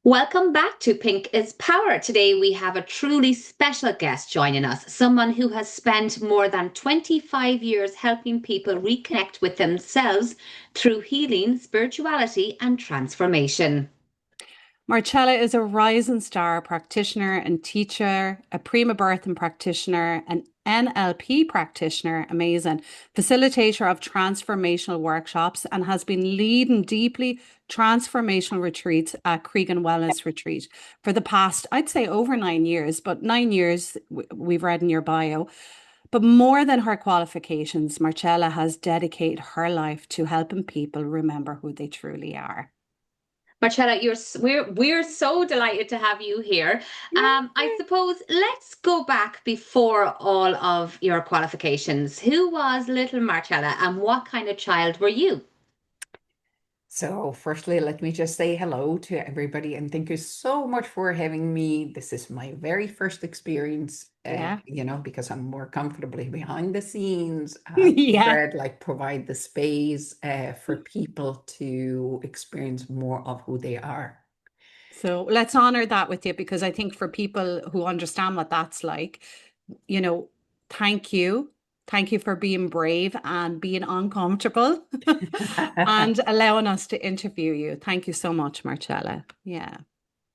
Welcome back to Pink is Power. Today we have a truly special guest joining us, someone who has spent more than 25 years helping people reconnect with themselves through healing, spirituality, and transformation. Marcella is a rising star practitioner and teacher, a Prema birth and practitioner, an NLP practitioner, amazing, facilitator of transformational workshops, and has been leading deeply transformational retreats at Creacon Wellness Retreat for the past, I'd say over 9 years, but 9 years we've read in your bio. But more than her qualifications, Marcella has dedicated her life to helping people remember who they truly are. Marcella, we're so delighted to have you here. I suppose let's go back before all of your qualifications. Who was little Marcella, and what kind of child were you? So, firstly, let me just say hello to everybody and thank you so much for having me. This is my very first experience, Yeah. because I'm more comfortably behind the scenes. Yeah. Fred, like, provide the space for people to experience more of who they are. So let's honor that with you because I think for people who understand what that's like, you know, thank you. Thank you for being brave and being uncomfortable and allowing us to interview you. Thank you so much, Marcella. Yeah.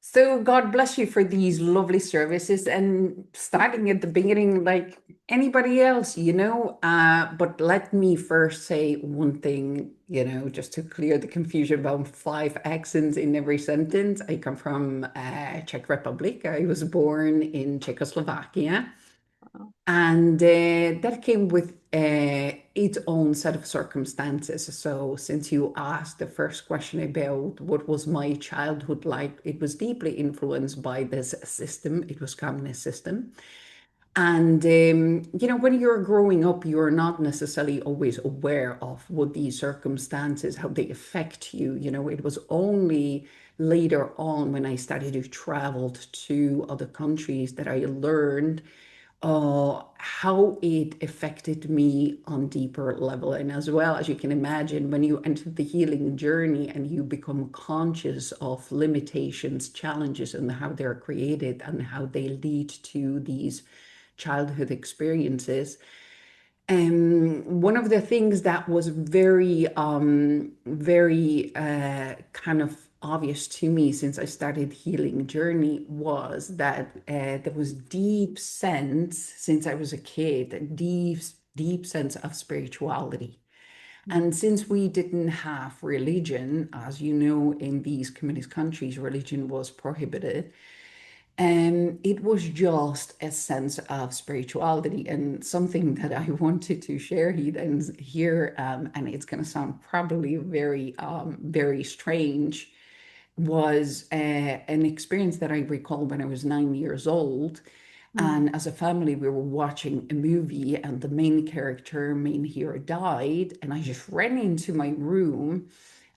So God bless you for these lovely services and starting at the beginning like anybody else, But let me first say one thing, just to clear the confusion about five accents in every sentence. I come from Czech Republic. I was born in Czechoslovakia. And that came with its own set of circumstances. So, since you asked the first question about what was my childhood like, it was deeply influenced by this system. It was communist system. And, when you're growing up, you're not necessarily always aware of what these circumstances, how they affect you. It was only later on when I started to travel to other countries that I learned how it affected me on deeper level. And as well as you can imagine, when you enter the healing journey and you become conscious of limitations, challenges, and how they're created and how they lead to these childhood experiences. One of the things that was very kind of obvious to me since I started healing journey was that there was deep sense since I was a kid, a deep sense of spirituality. And since we didn't have religion, as you know, in these communist countries, religion was prohibited. And it was just a sense of spirituality and something that I wanted to share here, and it's going to sound probably very strange, was an experience that I recall when I was 9 years old. Mm. And as a family, we were watching a movie, and the main hero died. And I just ran into my room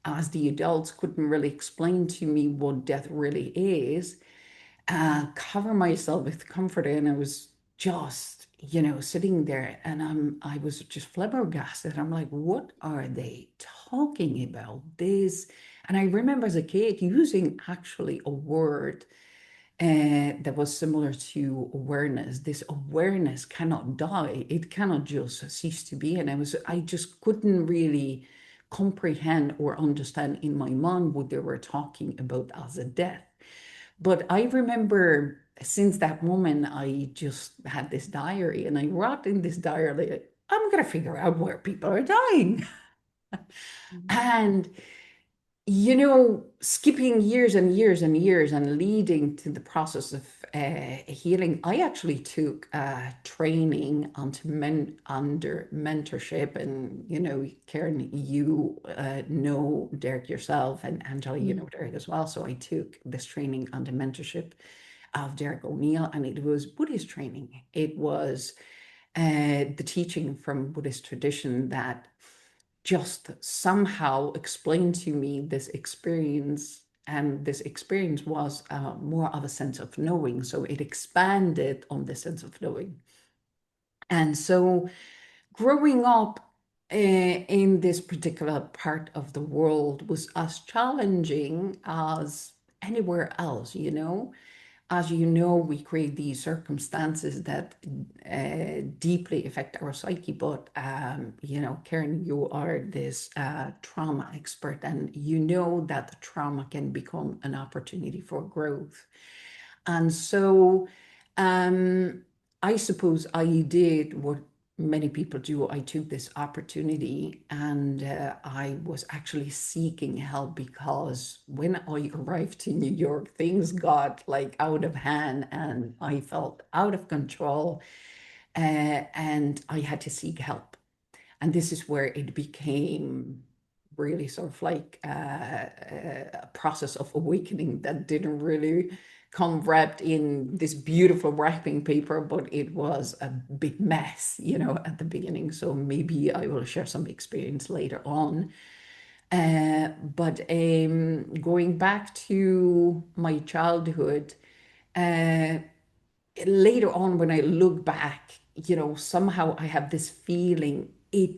as the adults couldn't really explain to me what death really is, cover myself with comforter, and I was just, sitting there, and I was just flabbergasted. I'm like, what are they talking about? This, and I remember as a kid using actually a word that was similar to awareness. This awareness cannot die; it cannot just cease to be. And I just couldn't really comprehend or understand in my mind what they were talking about as a death. But I remember since that moment, I just had this diary and I wrote in this diary, like, I'm going to figure out where people are dying. And, skipping years and years and years and leading to the process of healing, I actually took training under mentorship. And, Karen, you know Derek yourself, and Angela, you Mm. know Derek as well. So I took this training under mentorship of Derek O'Neill, and it was Buddhist training. It was the teaching from Buddhist tradition that just somehow explained to me this experience. And this experience was more of a sense of knowing. So it expanded on the sense of knowing. And so growing up in this particular part of the world was as challenging as anywhere else, As you know, we create these circumstances that deeply affect our psyche. But, Karen, you are this trauma expert, and you know that the trauma can become an opportunity for growth. And so I suppose I did what many people do. I took this opportunity, and I was actually seeking help, because when I arrived to New York, things got like out of hand and I felt out of control, and I had to seek help. And this is where it became really sort of like a process of awakening that didn't really come wrapped in this beautiful wrapping paper, but it was a big mess, at the beginning. So maybe I will share some experience later on. But going back to my childhood, later on, when I look back, somehow I have this feeling it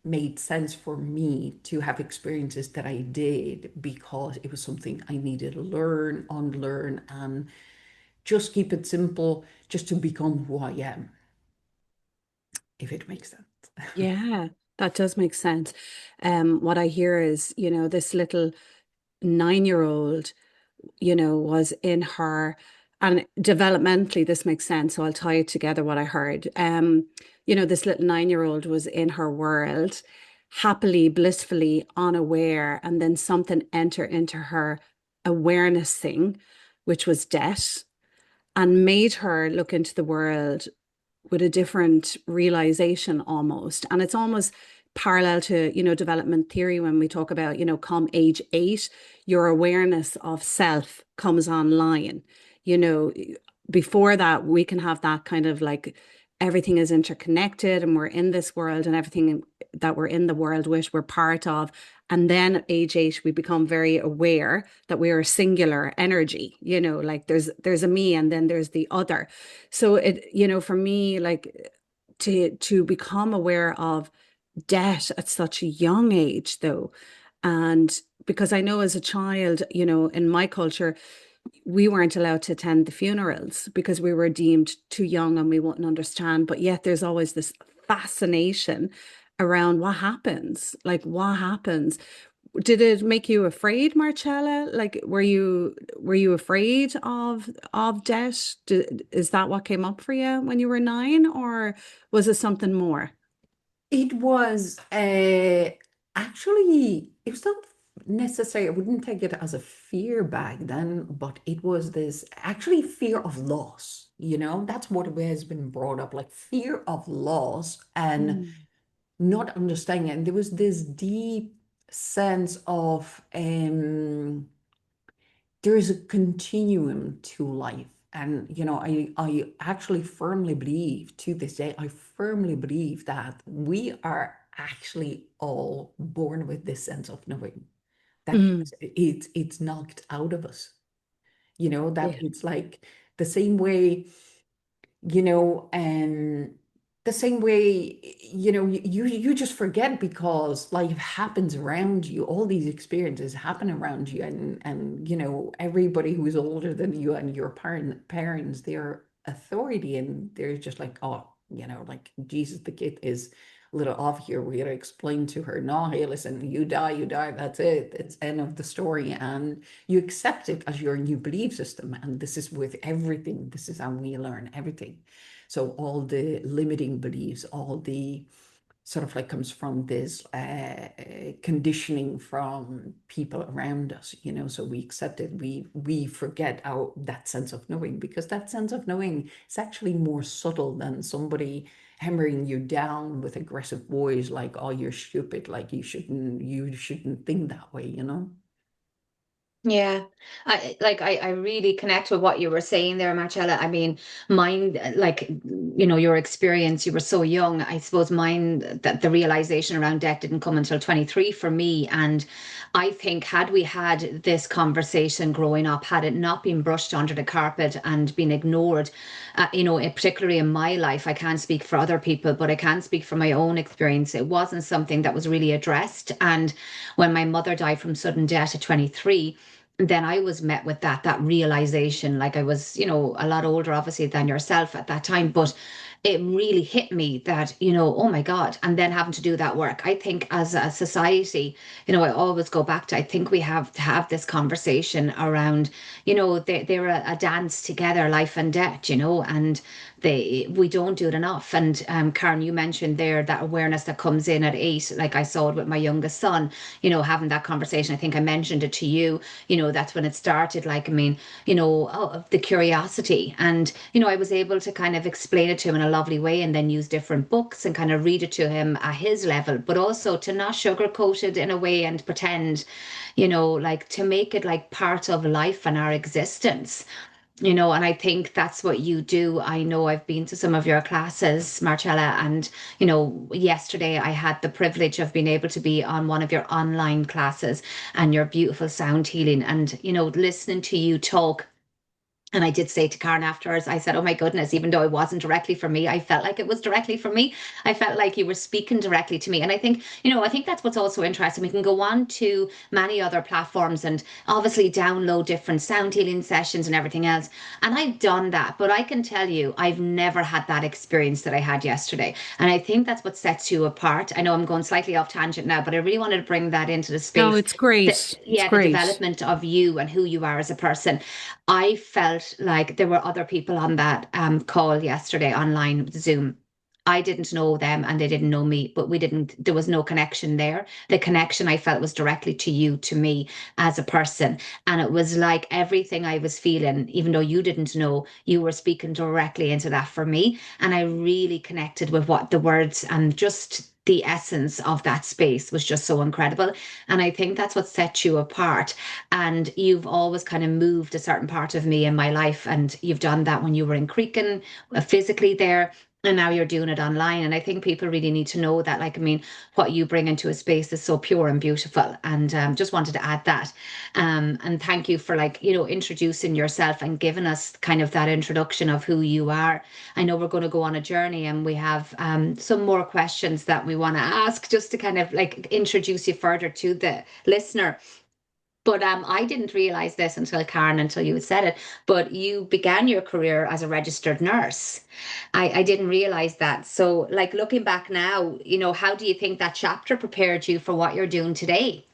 made sense for me to have experiences that I did, because it was something I needed to learn, unlearn, and just keep it simple, just to become who I am, if it makes sense. Yeah, that does make sense. What I hear is, this little 9-year-old, was in her, and developmentally, this makes sense. So I'll tie it together what I heard. This little 9-year-old was in her world, happily, blissfully unaware, and then something entered into her awareness thing, which was death, and made her look into the world with a different realization almost. And it's almost parallel to, development theory when we talk about, come age 8, your awareness of self comes online. Before that, we can have that kind of like everything is interconnected and we're in this world, and everything that we're in the world with, we're part of. And then at age 8, we become very aware that we are a singular energy, like there's a me and then there's the other. So for me, like to become aware of death at such a young age though. And because I know as a child, in my culture, we weren't allowed to attend the funerals because we were deemed too young and we wouldn't understand. But yet there's always this fascination around what happens. Like, what happens? Did it make you afraid, Marcella? Like, were you afraid of death? Is that what came up for you when you were 9, or was it something more? It was actually, it was not necessary. I wouldn't take it as a fear back then, but it was this actually fear of loss. That's what has been brought up, like fear of loss and Mm. not understanding. And there was this deep sense of there is a continuum to life. And, I actually firmly believe to this day, I firmly believe that we are actually all born with this sense of knowing that Mm. it's knocked out of us, that Yeah. it's like the same way, you know, and the same way, you just forget because life happens around you. All these experiences happen around you, and everybody who is older than you and your parents, they're authority, and they're just like, oh, like Jesus, the kid is a little off here. We gotta explain to her, no, hey, listen, you die, that's it. It's end of the story, and you accept it as your new belief system. And this is with everything. This is how we learn everything. So all the limiting beliefs, all the sort of like comes from this conditioning from people around us, so we accept it. We forget our that sense of knowing, because that sense of knowing is actually more subtle than somebody hammering you down with aggressive voice, like, oh, you're stupid, like you shouldn't think that way. Yeah, I really connect with what you were saying there, Marcella. I mean, mine, like, your experience, you were so young. I suppose mine, that the realization around death didn't come until 23 for me. And I think had we had this conversation growing up, had it not been brushed under the carpet and been ignored, particularly in my life, I can't speak for other people, but I can speak from my own experience. It wasn't something that was really addressed. And when my mother died from sudden death at 23, then I was met with that realization. Like I was, a lot older, obviously, than yourself at that time, but it really hit me that, oh my God, and then having to do that work. I think as a society, I always go back to, I think we have to have this conversation around, they're a dance together, life and death, and we don't do it enough. And Karen, you mentioned there that awareness that comes in at 8, like I saw it with my youngest son, having that conversation. I think I mentioned it to you, that's when it started. Like, I mean, the curiosity. And, I was able to kind of explain it to him in a lovely way, and then use different books and kind of read it to him at his level, but also to not sugarcoat it in a way and pretend, like to make it like part of life and our existence. And I think that's what you do. I know I've been to some of your classes, Marcella, and, yesterday I had the privilege of being able to be on one of your online classes and your beautiful sound healing, and, listening to you talk. And I did say to Karen afterwards, I said, oh my goodness, even though it wasn't directly for me, I felt like it was directly for me. I felt like you were speaking directly to me. And I think, I think that's what's also interesting. We can go on to many other platforms and obviously download different sound healing sessions and everything else. And I've done that, but I can tell you, I've never had that experience that I had yesterday. And I think that's what sets you apart. I know I'm going slightly off tangent now, but I really wanted to bring that into the No, space. it's great. It's The great. development of you and who you are as a person. I felt like there were other people on that call yesterday online with Zoom. I didn't know them and they didn't know me, but there was no connection there. The connection I felt was directly to you, to me as a person. And it was like everything I was feeling, even though you didn't know, you were speaking directly into that for me. And I really connected with what the words and just the essence of that space was just so incredible. And I think that's what sets you apart. And you've always kind of moved a certain part of me in my life. And you've done that when you were in Creacon, physically there. And now you're doing it online. And I think people really need to know that, like, I mean, what you bring into a space is so pure and beautiful. And just wanted to add that. And thank you for, like, introducing yourself and giving us kind of that introduction of who you are. I know we're going to go on a journey and we have some more questions that we want to ask just to kind of like introduce you further to the listener. But I didn't realize this until Karen, until you said it. But you began your career as a registered nurse. I didn't realize that. So, like looking back now, how do you think that chapter prepared you for what you're doing today?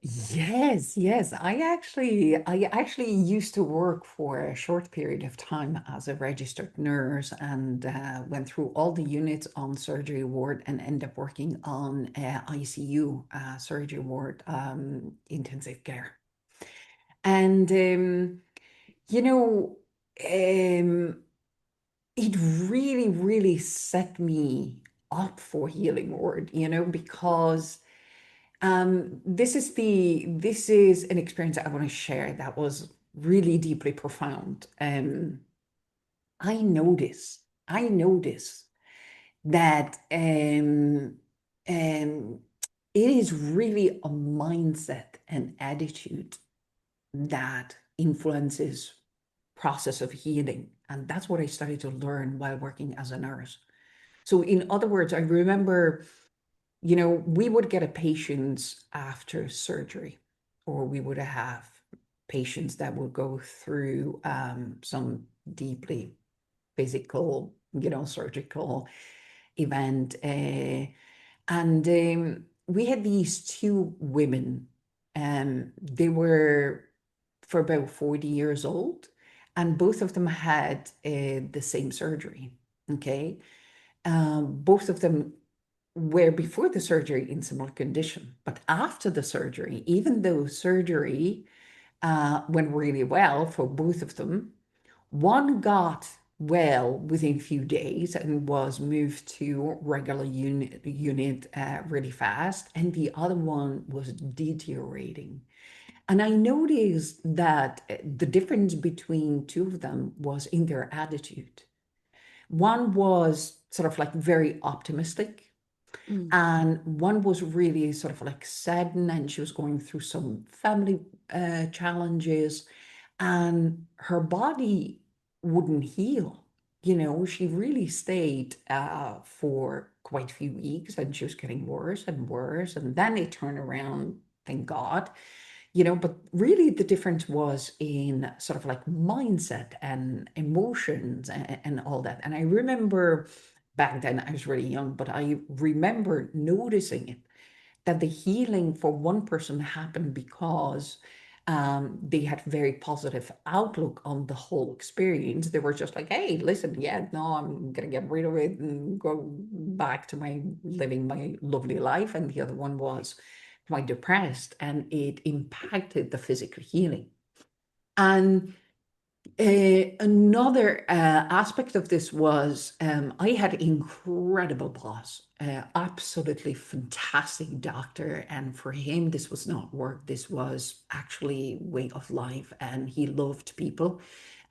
Yes, yes. I actually used to work for a short period of time as a registered nurse, and went through all the units on surgery ward and ended up working on ICU, surgery ward, intensive care. And you know, um, it really, really set me up for healing ward, because this is an experience that I want to share that was really deeply profound. I notice that um, it is really a mindset and attitude that influences process of healing, and that's what I started to learn while working as a nurse. So, in other words, I remember, we would get a patients after surgery, or we would have patients that would go through some deeply physical, surgical event. And we had these two women, and they were for about 40 years old, and both of them had the same surgery. Okay. Both of them were before the surgery in similar condition, but after the surgery, even though surgery went really well for both of them, one got well within a few days and was moved to regular unit really fast, and the other one was deteriorating. And I noticed that the difference between two of them was in their attitude. One was sort of like very optimistic, Mm. and one was really sort of like saddened, and she was going through some family challenges, and her body wouldn't heal. She really stayed for quite a few weeks, and she was getting worse and worse. And then it turned around, thank God, but really the difference was in sort of like mindset and emotions and all that. And I remember back then I was really young, but I remember noticing it, that the healing for one person happened because they had very positive outlook on the whole experience. They were just like, hey, listen, yeah, no, I'm gonna get rid of it and go back to my living my lovely life. And the other one was quite depressed, and it impacted the physical healing. And another aspect of this was I had an incredible boss, absolutely fantastic doctor. And for him, this was not work. This was actually way of life. And he loved people.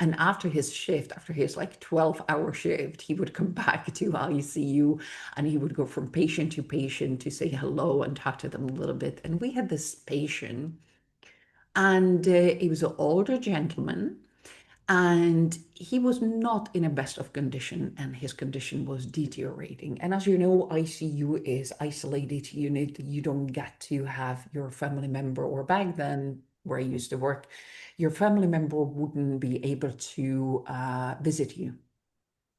And after his shift, after his like 12-hour shift, he would come back to ICU and he would go from patient to say hello and talk to them a little bit. And we had this patient, and he was an older gentleman, and he was not in a best of condition, and his condition was deteriorating. And as you know, ICU is isolated unit. You don't get to have your family member, or back then where I used to work, your family member wouldn't be able to visit you.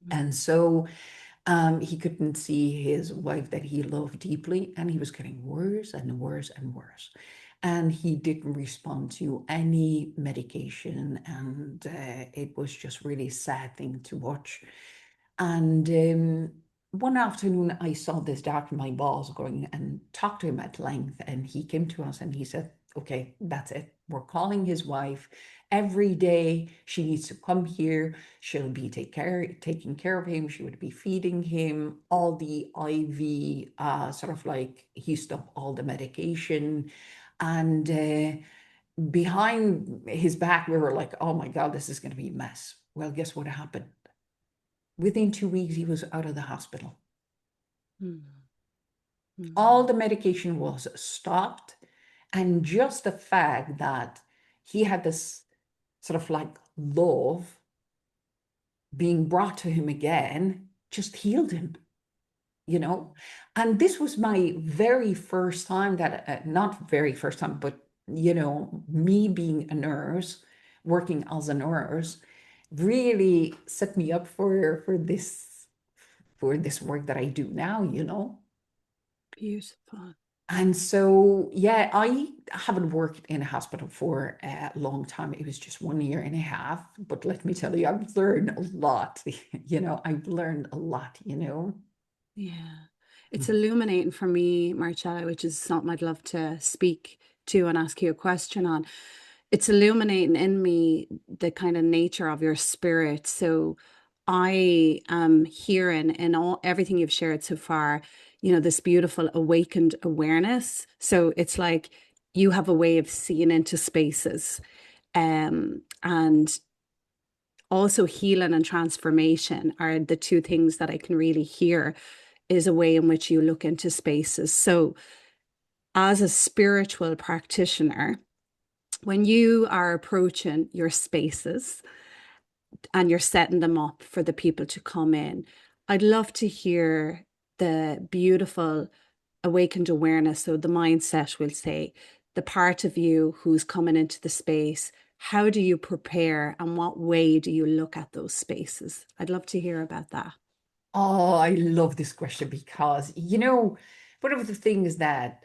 And so he couldn't see his wife that he loved deeply, and he was getting worse and worse and worse. And he didn't respond to any medication, and it was just really a sad thing to watch. And one afternoon, I saw this doctor, my boss, going and talked to him at length, and he came to us and he said, okay, that's it. We're calling his wife every day. She needs to come here. She'll be taking care of him. She would be feeding him all the IV, sort of like he stopped all the medication. And behind his back, we were like, oh my God, this is going to be a mess. Well, guess what happened? Within 2 weeks, he was out of the hospital. All the medication was stopped. And just the fact that he had this sort of like love being brought to him again just healed him, And this was my very first time that, not very first time, but, me being a nurse, working as a nurse, really set me up for this work that I do now. Beautiful. And so, yeah, I haven't worked in a hospital for a long time. It was just 1.5 years. But let me tell you, I've learned a lot. I've learned a lot. Yeah. It's illuminating for me, Marcella, which is something I'd love to speak to and ask you a question on. It's illuminating in me the kind of nature of your spirit. So I am hearing in everything you've shared so far, this beautiful awakened awareness. So it's like you have a way of seeing into spaces, and also healing and transformation are the two things that I can really hear, is a way in which you look into spaces. So as a spiritual practitioner, when you are approaching your spaces and you're setting them up for the people to come in, I'd love to hear the beautiful awakened awareness. So the mindset, we'll say, the part of you who's coming into the space. How do you prepare, and what way do you look at those spaces? I'd love to hear about that. Oh, I love this question because, one of the things that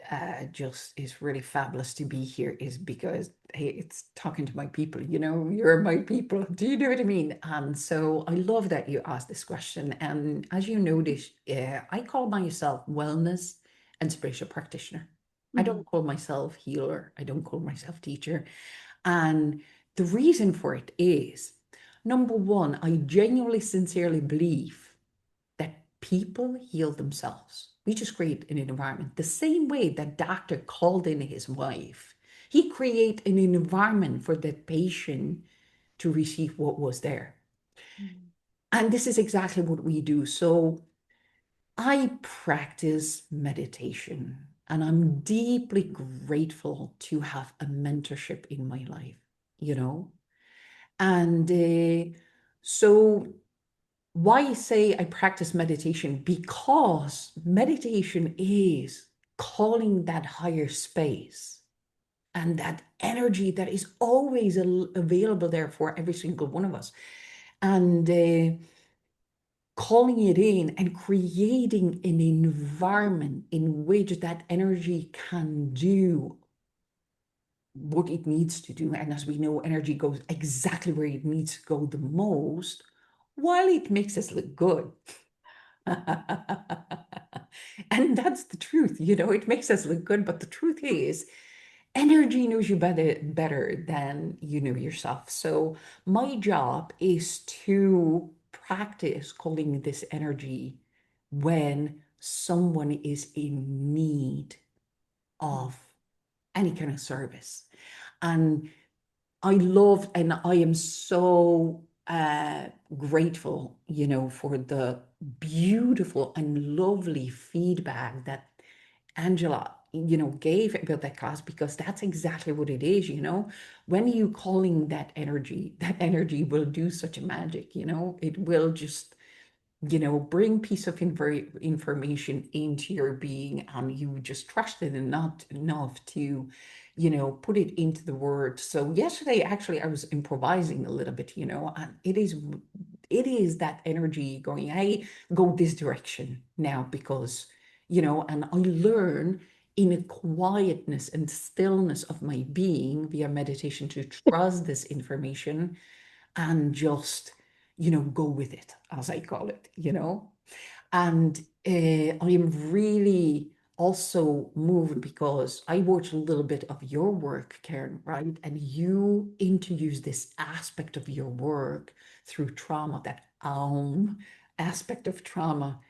just is really fabulous to be here is because, hey, it's talking to my people, you're my people. Do you know what I mean? And so I love that you asked this question. And as you notice, I call myself wellness and spiritual practitioner. I don't call myself healer. I don't call myself teacher. And the reason for it is, number one, I genuinely, sincerely believe that people heal themselves. We just create an environment. The same way that doctor called in his wife, he create an environment for the patient to receive what was there. And this is exactly what we do. So I practice meditation, and I'm deeply grateful to have a mentorship in my life, And so why say I practice meditation? Because meditation is calling that higher space and that energy that is always available there for every single one of us. And calling it in and creating an environment in which that energy can do what it needs to do. And as we know, energy goes exactly where it needs to go the most, while it makes us look good. And that's the truth, it makes us look good. But the truth is, energy knows you better than you know yourself. So my job is to practice calling this energy when someone is in need of any kind of service. And I love, and I am so grateful, for the beautiful and lovely feedback that Angela, gave about that class, because that's exactly what it is, when you calling that energy will do such a magic, it will just, bring piece of information into your being, and you just trust it enough to, put it into the word. So yesterday, actually, I was improvising a little bit, and it is that energy going, I go this direction now because, and I learn in a quietness and stillness of my being via meditation to trust this information and just, go with it, as I call it, And I am really also moved because I watched a little bit of your work, Karen, right? And you introduce this aspect of your work through trauma, that aspect of trauma,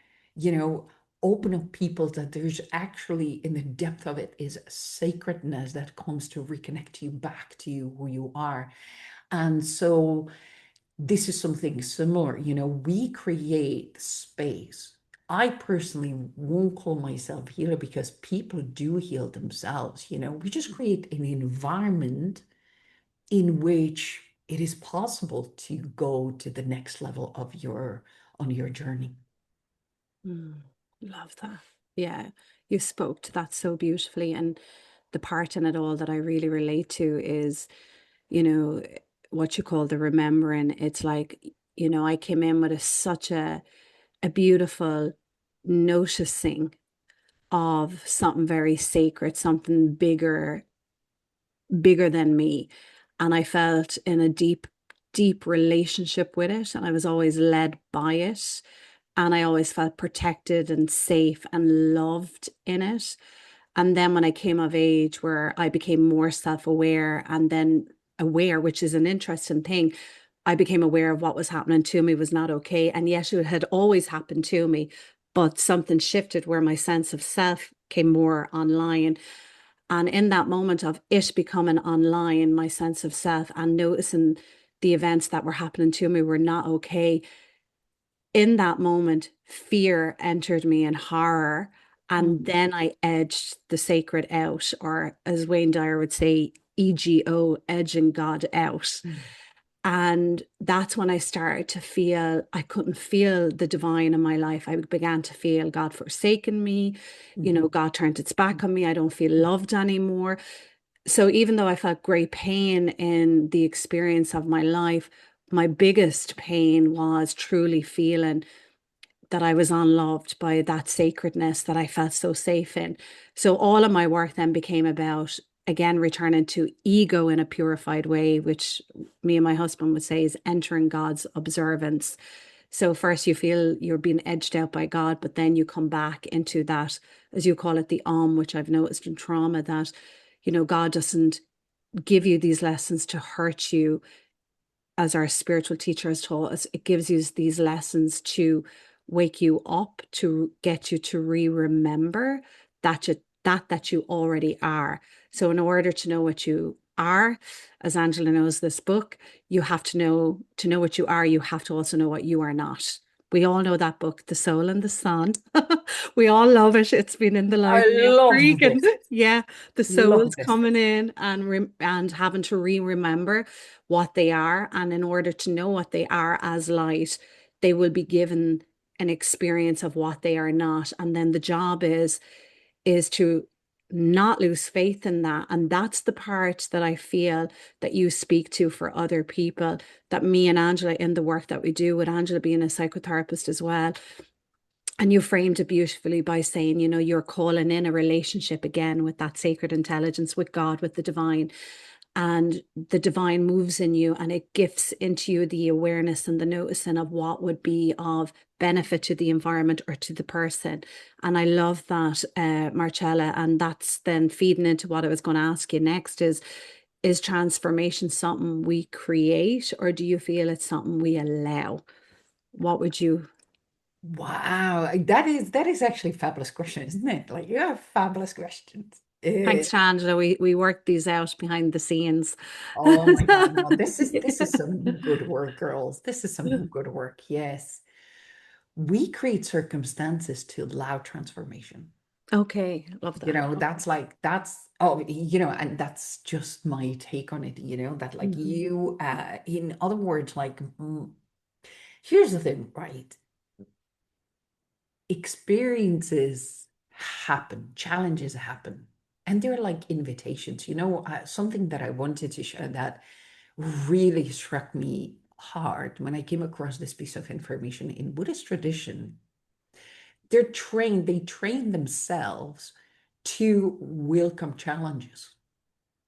open up people that there's actually, in the depth of it, is sacredness that comes to reconnect you back to who you are. And so this is something similar, we create space. I personally won't call myself healer because people do heal themselves, we just create an environment in which it is possible to go to the next level of on your journey. Love that. Yeah, you spoke to that so beautifully. And the part in it all that I really relate to is, what you call the remembering. It's like, I came in with such a beautiful noticing of something very sacred, something bigger than me. And I felt in a deep, deep relationship with it. And I was always led by it. And I always felt protected and safe and loved in it. And then when I came of age, where I became more self-aware and then aware, which is an interesting thing, I became aware of what was happening to me was not okay. And yet it had always happened to me, but something shifted where my sense of self came more online. And in that moment of it becoming online, my sense of self and noticing the events that were happening to me were not okay. In that moment, fear entered me and horror. And then I edged the sacred out, or as Wayne Dyer would say, EGO, edging God out. And that's when I started to feel I couldn't feel the divine in my life. I began to feel God forsaken me. God turned its back on me. I don't feel loved anymore. So even though I felt great pain in the experience of my life, my biggest pain was truly feeling that I was unloved by that sacredness that I felt so safe in. So all of my work then became about, again, returning to ego in a purified way, which me and my husband would say is entering God's observance. So first you feel you're being edged out by God, but then you come back into that, as you call it, the which I've noticed in trauma, that, God doesn't give you these lessons to hurt you. As our spiritual teacher has taught us, it gives you these lessons to wake you up, to get you to remember that you already are. So in order to know what you are, as Angela knows this book, you have to know what you are, you have to also know what you are not. We all know that book, The Soul and the Sun. We all love it. It's been in the library of Creacon. Yeah, the soul's coming in and having to remember what they are. And in order to know what they are as light, they will be given an experience of what they are not. And then the job is to not lose faith in that. And that's the part that I feel that you speak to for other people, that me and Angela in the work that we do, with Angela being a psychotherapist as well. And you framed it beautifully by saying, you know, you're calling in a relationship again with that sacred intelligence, with God, with the divine. And the divine moves in you and it gifts into you the awareness and the noticing of what would be of benefit to the environment or to the person. And I love that, Marcella. And that's then feeding into what I was going to ask you next is transformation something we create, or do you feel it's something we allow? What would you? Wow, that is actually a fabulous question, isn't it? Like, you have fabulous questions. Thanks to Angela, we worked these out behind the scenes. Oh my God, no, this is some good work, girls. This is some good work. Yes. We create circumstances to allow transformation. Okay, love You that. know, that's like that's oh, you know, and that's just my take on it, you know, that like Mhm. you in other words, like here's the thing, right? Experiences happen, challenges happen, and they're like invitations. You know, something that I wanted to share that really struck me hard when I came across this piece of information in Buddhist tradition. They train themselves to welcome challenges.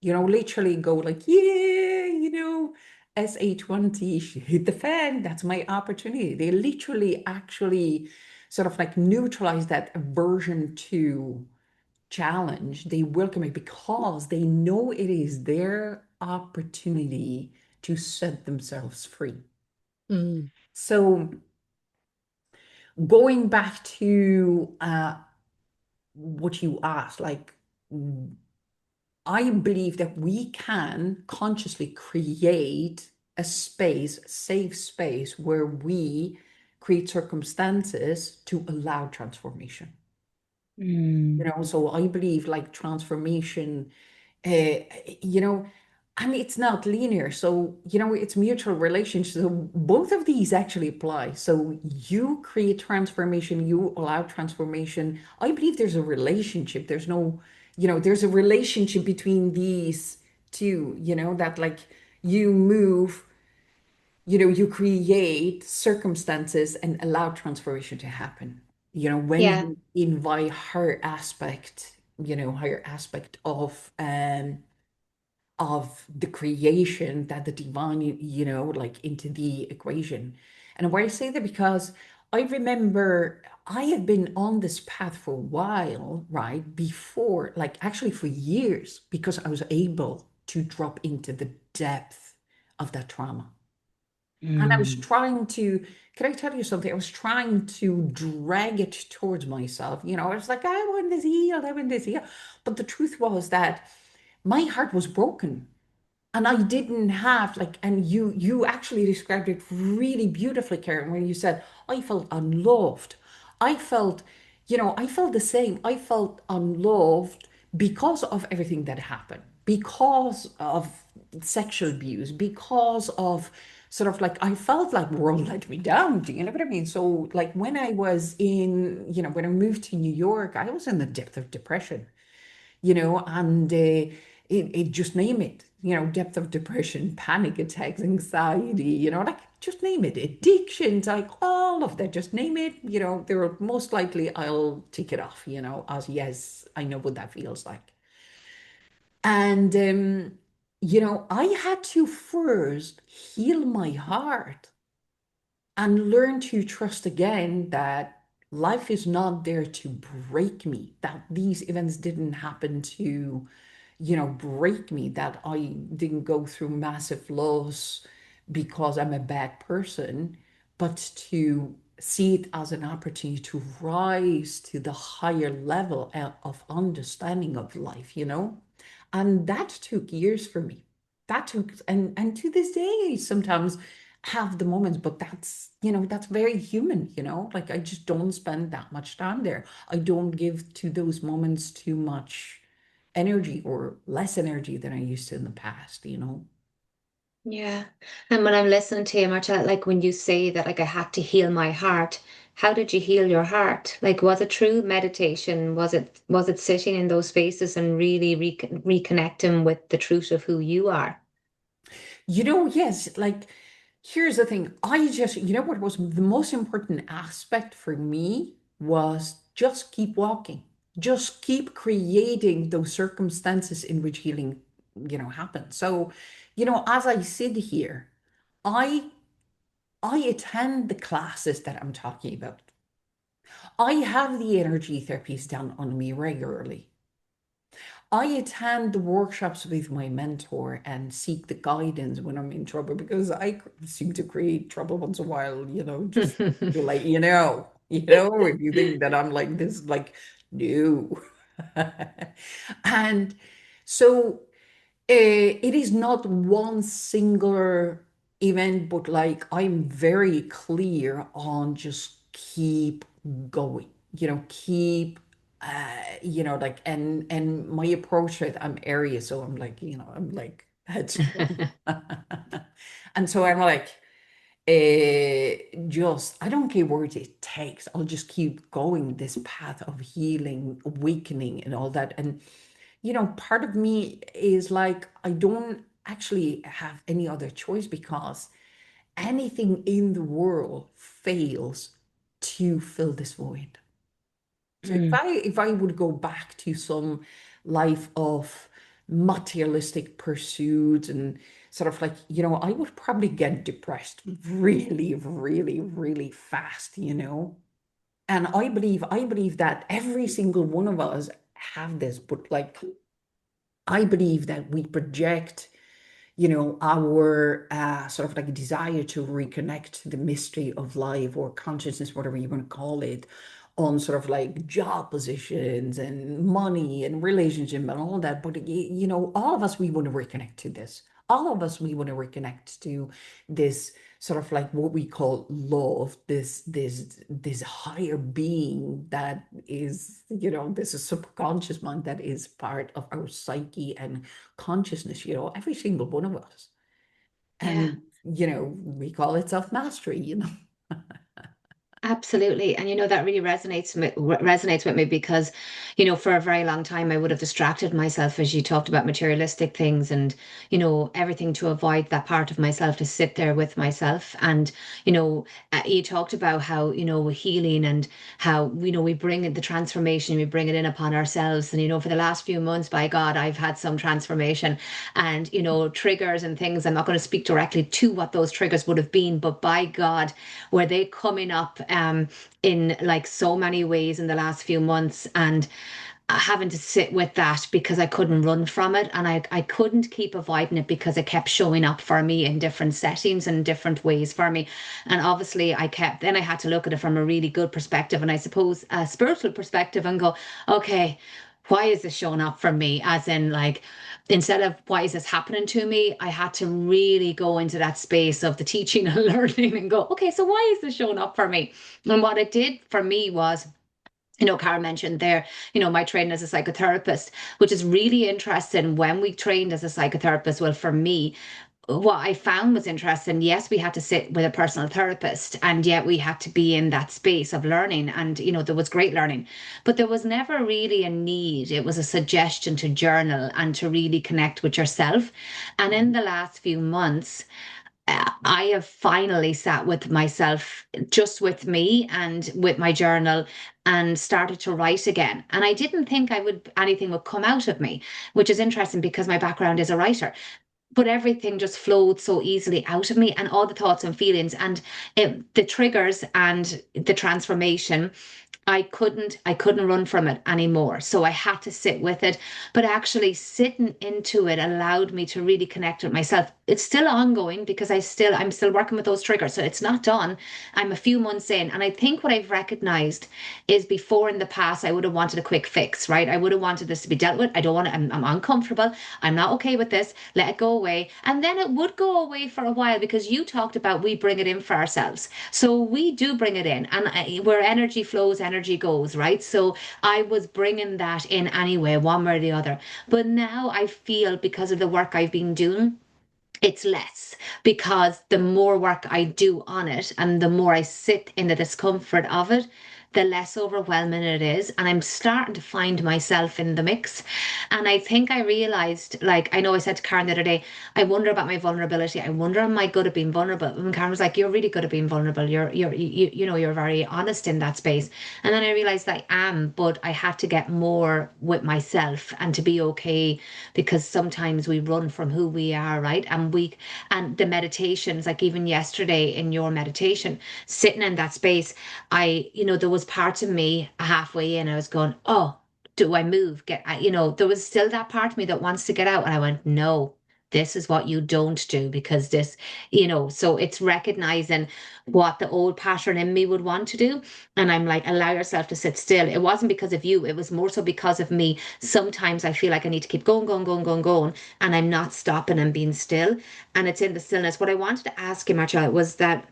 You know, literally go like, yeah, you know, SH1T, hit the fan. That's my opportunity. They literally actually sort of like neutralize that aversion to challenge. They welcome it because they know it is their opportunity to set themselves free. Mm. So going back to what you asked, like, I believe that we can consciously create a space, a safe space where we create circumstances to allow transformation. You Mm. know, so I believe like transformation, uh, you know, and it's not linear. So, you know, it's mutual relationship. So both of these actually apply. So you create transformation, you allow transformation. I believe there's a relationship. There's no, you know, there's a relationship between these two, you know, that like you move, you know, you create circumstances and allow transformation to happen. You know, when Yeah. you invite higher aspect, you know, higher aspect of the creation, that the divine, you know, like into the equation. And why I say that, because I remember I have been on this path for a while, right? Before, like actually for years, because I was able to drop into the depth of that trauma. And I was Mm. trying to, can I tell you something? I was trying to drag it towards myself. You know, I was like, I want this healed, I want this healed. But the truth was that my heart was broken. And I didn't have like, and you actually described it really beautifully, Karen, when you said, I felt unloved. I felt, you know, I felt the same. I felt unloved because of everything that happened, because of sexual abuse, because of sort of like I felt like world let me down. Do you know what I mean? So like when I was in, you know, when I moved to New York, I was in the depth of depression, you know, and it just name it, you know, depth of depression, panic attacks, anxiety, you know, like just name it, addictions, like all of that, just name it, you know, there are most likely I'll tick it off, you know, as yes, I know what that feels like. And, you know, I had to first heal my heart and learn to trust again that life is not there to break me, that these events didn't happen to, you know, break me, that I didn't go through massive loss because I'm a bad person, but to see it as an opportunity to rise to the higher level of understanding of life, you know? And that took years for me. That took, and to this day, sometimes have the moments, but that's, you know, that's very human, you know, like I just don't spend that much time there. I don't give to those moments too much energy or less energy than I used to in the past, you know. Yeah. And when I'm listening to you, Marta, like when you say that, like I had to heal my heart, how did you heal your heart? Like, was it true meditation? Was it sitting in those spaces and really reconnecting with the truth of who you are? Yes, like here's the thing. What was the most important aspect for me was just keep walking. Just keep creating those circumstances in which healing, happens. So, as I sit here, I I attend the classes that I'm talking about. I have the energy therapies done on me regularly. I attend the workshops with my mentor and seek the guidance when I'm in trouble because I seem to create trouble once in a while, just to let if you think that I'm like this, like, no. And so it is not one singular event, but like I'm very clear on just keep going, keep like and my approach to it, I'm area, so I'm like, I'm like headstrong. And so I'm like, just I don't care what it takes. I'll just keep going this path of healing, awakening, and all that. And part of me is like, I don't actually have any other choice because anything in the world fails to fill this void. So Mm. if I would go back to some life of materialistic pursuits and sort of like, I would probably get depressed really, really, really fast. And I believe that every single one of us have this, but like I believe that we project, our sort of like a desire to reconnect to the mystery of life or consciousness, whatever you want to call it, on sort of like job positions and money and relationship and all that. But, all of us, we want to reconnect to this. All of us, we want to reconnect to this sort of like what we call love, this higher being that is, this is subconscious mind that is part of our psyche and consciousness, every single one of us. Yeah. And, we call it self-mastery. Absolutely. And that really resonates with me because, for a very long time I would have distracted myself as you talked about materialistic things and, everything to avoid that part of myself to sit there with myself. And, you talked about how, healing and how, we bring in the transformation, we bring it in upon ourselves. And, for the last few months, by God, I've had some transformation and, triggers and things. I'm not going to speak directly to what those triggers would have been, but by God, were they coming up in like so many ways in the last few months and having to sit with that because I couldn't run from it and I couldn't keep avoiding it because it kept showing up for me in different settings and different ways for me. And obviously then I had to look at it from a really good perspective and I suppose a spiritual perspective and go, okay, why is this showing up for me? As in, like, instead of why is this happening to me, I had to really go into that space of the teaching and learning and go, okay, so why is this showing up for me? And what it did for me was, Karen mentioned there, my training as a psychotherapist, which is really interesting. When we trained as a psychotherapist, well, for me, what I found was interesting. Yes, we had to sit with a personal therapist, and yet we had to be in that space of learning. And, there was great learning, but there was never really a need. It was a suggestion to journal and to really connect with yourself. And in the last few months, I have finally sat with myself, just with me and with my journal, and started to write again. And I didn't think anything would come out of me, which is interesting because my background is a writer, but everything just flowed so easily out of me and all the thoughts and feelings and the triggers and the transformation. I couldn't run from it anymore. So I had to sit with it. But actually sitting into it allowed me to really connect with myself. It's still ongoing because I'm still working with those triggers. So it's not done. I'm a few months in. And I think what I've recognized is before in the past, I would have wanted a quick fix, right? I would have wanted this to be dealt with. I don't want to, I'm uncomfortable. I'm not okay with this. Let it go away. And then it would go away for a while because you talked about we bring it in for ourselves. So we do bring it in. And where energy flows, energy goes, right? So I was bringing that in anyway, one way or the other. But now I feel because of the work I've been doing, it's less. because the more work I do on it and the more I sit in the discomfort of it, the less overwhelming it is. And I'm starting to find myself in the mix. And I think I realized, like, I know I said to Karen the other day, I wonder about my vulnerability. I wonder, am I good at being vulnerable? And Karen was like, you're really good at being vulnerable. You're very honest in that space. And then I realized I am, but I had to get more with myself and to be okay, because sometimes we run from who we are, right? And the meditations, like even yesterday in your meditation, sitting in that space, there was parts of me halfway in, I was going, oh, do I move? There was still that part of me that wants to get out. And I went, no, this is what you don't do, because so it's recognizing what the old pattern in me would want to do. And I'm like, allow yourself to sit still. It wasn't because of you. It was more so because of me. Sometimes I feel like I need to keep going, going, going, going, going, and I'm not stopping and being still. And it's in the stillness. What I wanted to ask you, Marcella, was that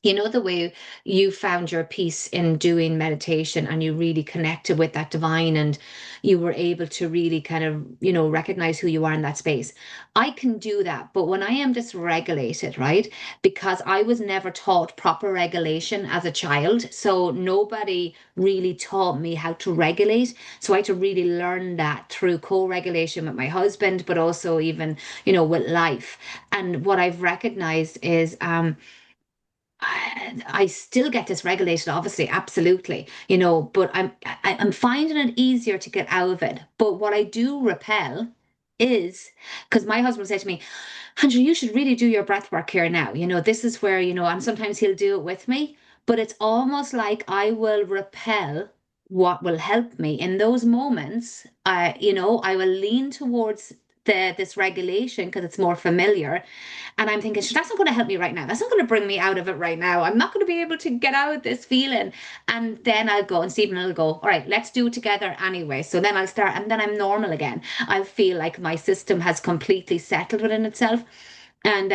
the way you found your peace in doing meditation and you really connected with that divine, and you were able to really kind of, recognize who you are in that space. I can do that. But when I am dysregulated, right, because I was never taught proper regulation as a child. So nobody really taught me how to regulate. So I had to really learn that through co-regulation with my husband, but also even, with life. And what I've recognized is, I still get dysregulated, obviously, absolutely, but I'm finding it easier to get out of it. But what I do repel is, because my husband said to me, Andrew, you should really do your breath work here now. This is where, and sometimes he'll do it with me, but it's almost like I will repel what will help me in those moments. I will lean towards this regulation because it's more familiar, and I'm thinking, "Sure, that's not going to help me right now. That's not going to bring me out of it right now. I'm not going to be able to get out of this feeling." And then I'll go, and Stephen will go, "All right, let's do it together anyway." So then I'll start, and then I'm normal again. I feel like my system has completely settled within itself. And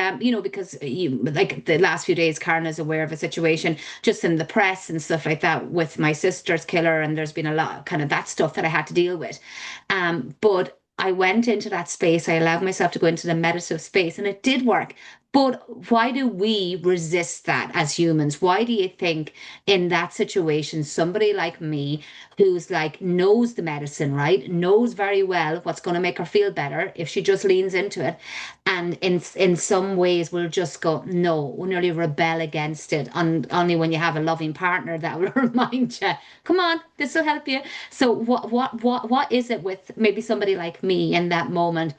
because like the last few days, Karen is aware of a situation just in the press and stuff like that with my sister's killer, and there's been a lot of kind of that stuff that I had to deal with. But I went into that space. I allowed myself to go into the meditative space, and it did work. But why do we resist that as humans? Why do you think in that situation, somebody like me, who's like knows the medicine, right, knows very well what's going to make her feel better if she just leans into it, and in some ways will just go, no, will nearly rebel against it, only when you have a loving partner that will remind you, come on, this will help you. So what is it with maybe somebody like me in that moment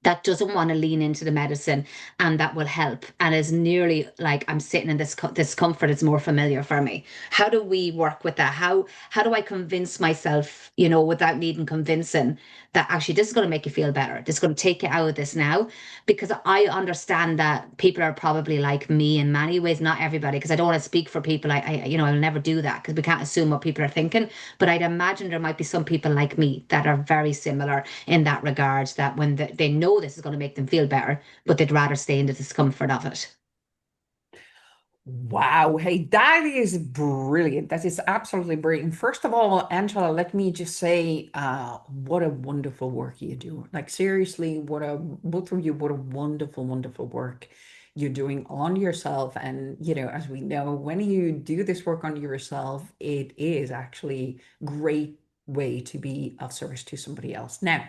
that doesn't want to lean into the medicine, and that will help, and is nearly like, I'm sitting in this discomfort, it's more familiar for me? How do we work with that? How do I convince myself, without needing convincing, that actually this is going to make you feel better, this is going to take you out of this now? Because I understand that people are probably like me in many ways, not everybody, because I don't want to speak for people. I'll never do that, because we can't assume what people are thinking. But I'd imagine there might be some people like me that are very similar in that regard, that when they know this is going to make them feel better, but they'd rather stay in the discomfort of it. Wow. Hey, that is brilliant. That is absolutely brilliant. First of all, Angela, let me just say, what a wonderful work you do. Like seriously, both of you, what a wonderful, wonderful work you're doing on yourself. And, as we know, when you do this work on yourself, it is actually great way to be of service to somebody else. Now,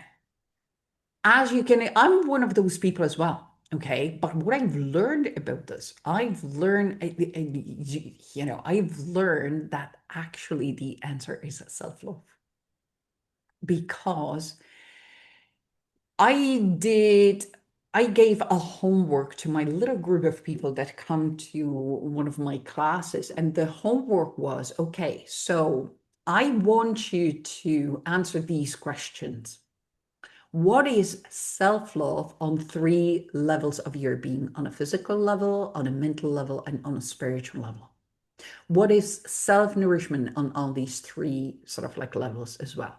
as you can, I'm one of those people as well. Okay. But what I've learned about this, I've learned that actually the answer is self-love. Because I gave a homework to my little group of people that come to one of my classes. And the homework was, okay, so I want you to answer these questions. What is self-love on 3 levels of your being? On a physical level, on a mental level, and on a spiritual level? What is self-nourishment on all these 3 sort of like levels as well?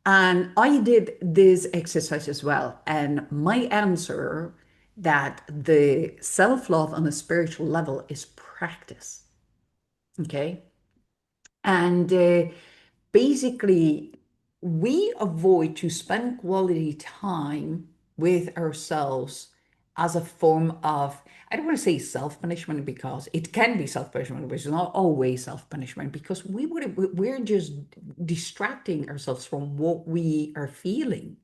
And I did this exercise as well. And my answer that the self-love on a spiritual level is practice. Okay. And basically, we avoid to spend quality time with ourselves as a form of, I don't want to say self-punishment, because it can be self-punishment, but it's not always self-punishment, because we're just distracting ourselves from what we are feeling,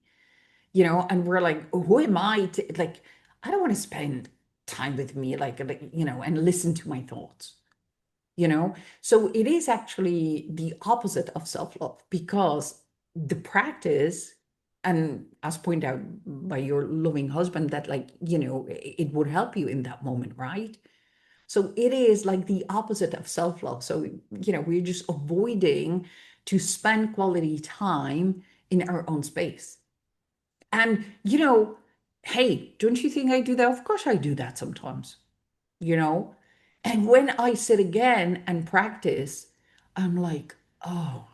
and we're like, who am I to, like, I don't want to spend time with me, like, and listen to my thoughts, so it is actually the opposite of self-love, because the practice, and as pointed out by your loving husband, that, like, it would help you in that moment, right? So it is like the opposite of self-love. So, we're just avoiding to spend quality time in our own space. And, hey, don't you think I do that? Of course I do that sometimes, you know? And when I sit again and practice, I'm like, oh,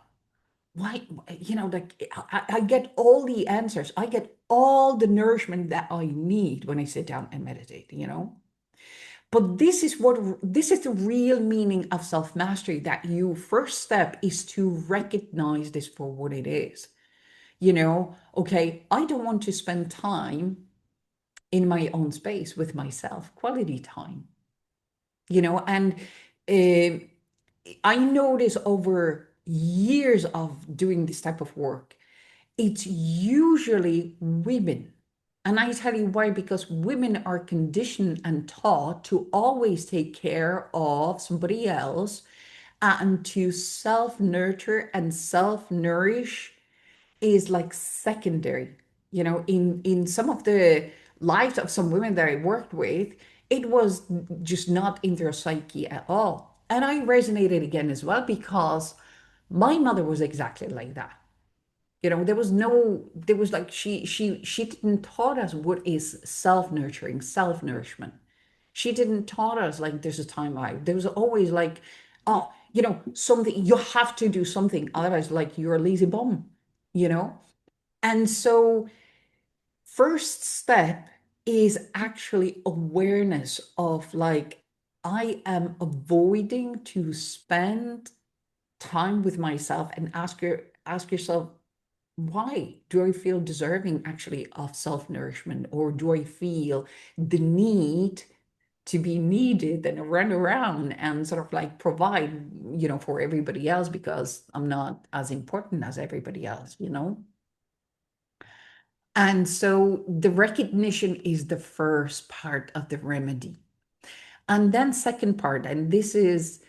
why, like, I get all the answers. I get all the nourishment that I need when I sit down and meditate. But this is the real meaning of self-mastery, that your first step is to recognize this for what it is. Okay, I don't want to spend time in my own space with myself, quality time, and I notice over years of doing this type of work, it's usually women. And I tell you why, because women are conditioned and taught to always take care of somebody else, and to self-nurture and self-nourish is like secondary. In some of the lives of some women that I worked with, it was just not in their psyche at all. And I resonated again as well, because my mother was exactly like that. There was like, she didn't taught us what is self-nurturing, self-nourishment. She didn't taught us, like, there's a time out. There was always like, oh, something, you have to do something, otherwise, like, you're a lazy bum, you know? And so first step is actually awareness of, like, I am avoiding to spend time with myself, and ask yourself, why do I feel deserving actually of self-nourishment, or do I feel the need to be needed and run around and sort of like provide, for everybody else, because I'm not as important as everybody else. And so the recognition is the first part of the remedy. And then second part, and this is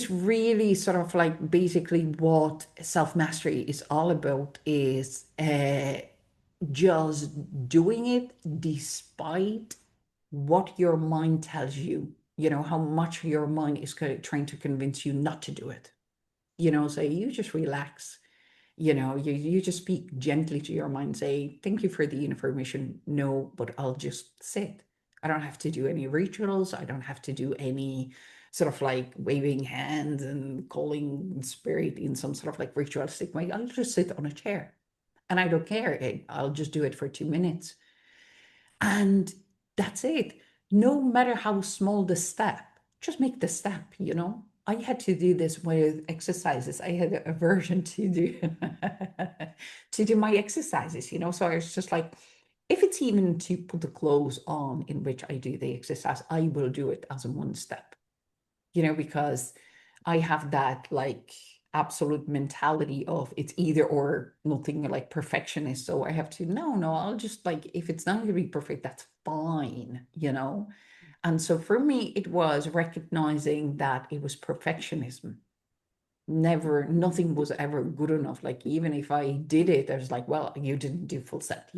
really sort of like basically what self-mastery is all about, is just doing it despite what your mind tells you, how much your mind is trying to convince you not to do it. So you just relax, you just speak gently to your mind, say, thank you for the information. No, but I'll just sit. I don't have to do any rituals. I don't have to do any sort of like waving hands and calling spirit in some sort of like ritualistic way. I'll just sit on a chair, and I don't care. I'll just do it for 2 minutes. And that's it. No matter how small the step, just make the step. I had to do this with exercises. I had a version to do to do my exercises. So I was just like, if it's even to put the clothes on in which I do the exercise, I will do it as a one step, because I have that like absolute mentality of it's either or, nothing like perfectionist. So I have to, no, I'll just, like, if it's not going to be perfect, that's fine. And so for me, it was recognizing that it was perfectionism. Nothing was ever good enough. Like, even if I did it, I was like, well, you didn't do full set.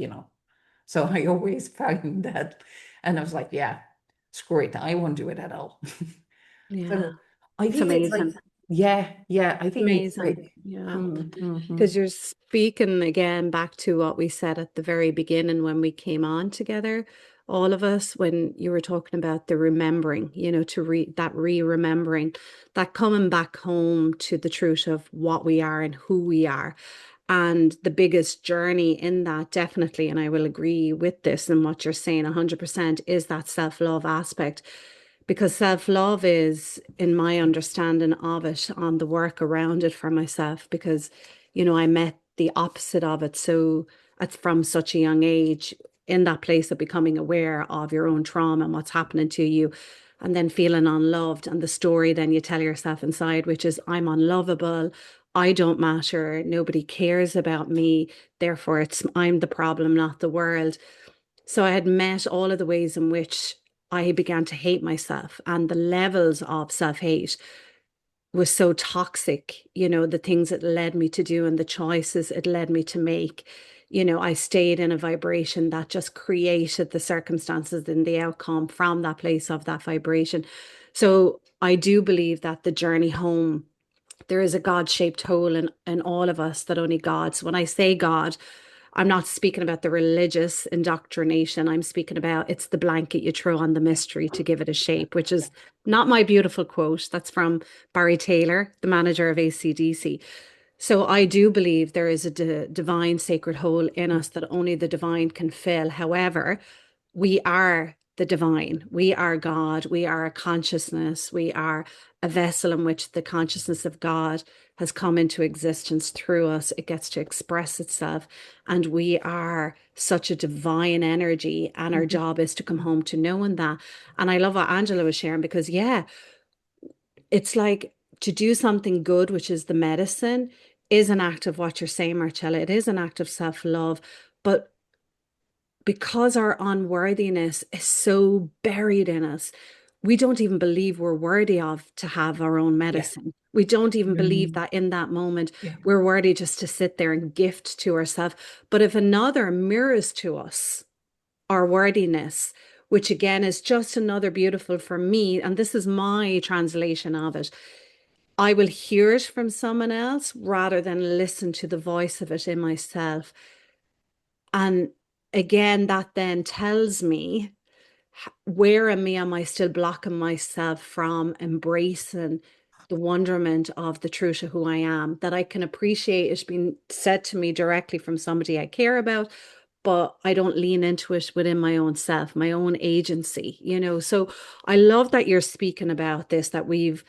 So I always found that. And I was like, yeah, screw it. I won't do it at all. Yeah, So I it's think it's like, amazing. yeah, I think it's Amazing. like, Yeah. mhm. Because you're speaking again back to what we said at the very beginning when we came on together, all of us, when you were talking about the remembering, that remembering, that coming back home to the truth of what we are and who we are. And the biggest journey in that, definitely, and I will agree with this and what you're saying 100%, is that self-love aspect. Because self-love is, in my understanding of it, on the work around it for myself, because, I met the opposite of it. So it's from such a young age. in that place of becoming aware of your own trauma and what's happening to you, and then feeling unloved. And the story then you tell yourself inside, which is, I'm unlovable, I don't matter, nobody cares about me, therefore I'm the problem, not the world. So I had met all of the ways in which I began to hate myself, and the levels of self-hate was so toxic, the things it led me to do and the choices it led me to make. I stayed in a vibration that just created the circumstances and the outcome from that place of that vibration. So I do believe that the journey home, there is a God-shaped hole in all of us that only God. So when I say God, I'm not speaking about the religious indoctrination. I'm speaking about, it's the blanket you throw on the mystery to give it a shape, which is not my beautiful quote. That's from Barry Taylor, the manager of AC/DC. So I do believe there is a divine sacred hole in us that only the divine can fill. However, we are the divine. We are God. We are a consciousness. We are a vessel in which the consciousness of God has come into existence through us. It gets to express itself. And we are such a divine energy. And our job is to come home to knowing that. And I love what Angela was sharing, because, yeah, it's like, to do something good, which is the medicine, is an act of what you're saying, Marcella. It is an act of self-love. But because our unworthiness is so buried in us, we don't even believe we're worthy of to have our own medicine. Yeah. We don't even believe that in that moment we're worthy just to sit there and gift to ourselves. But if another mirrors to us our worthiness, which again is just another beautiful, for me, and this is my translation of it, I will hear it from someone else rather than listen to the voice of it in myself. And again, that then tells me, where in me am I still blocking myself from embracing the wonderment of the truth of who I am, that I can appreciate it being said to me directly from somebody I care about, but I don't lean into it within my own self, my own agency, So I love that you're speaking about this, that we've,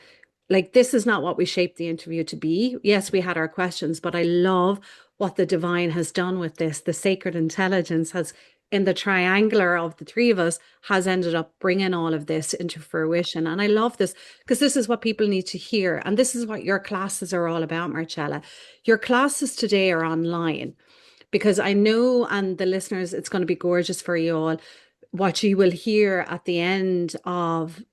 like, this is not what we shaped the interview to be. Yes, we had our questions, but I love what the divine has done with this. The sacred intelligence has, in the triangular of the three of us, has ended up bringing all of this into fruition. And I love this, because this is what people need to hear. And this is what your classes are all about, Marcella. Your classes today are online, because I know, and the listeners, it's going to be gorgeous for you all. What you will hear at the end of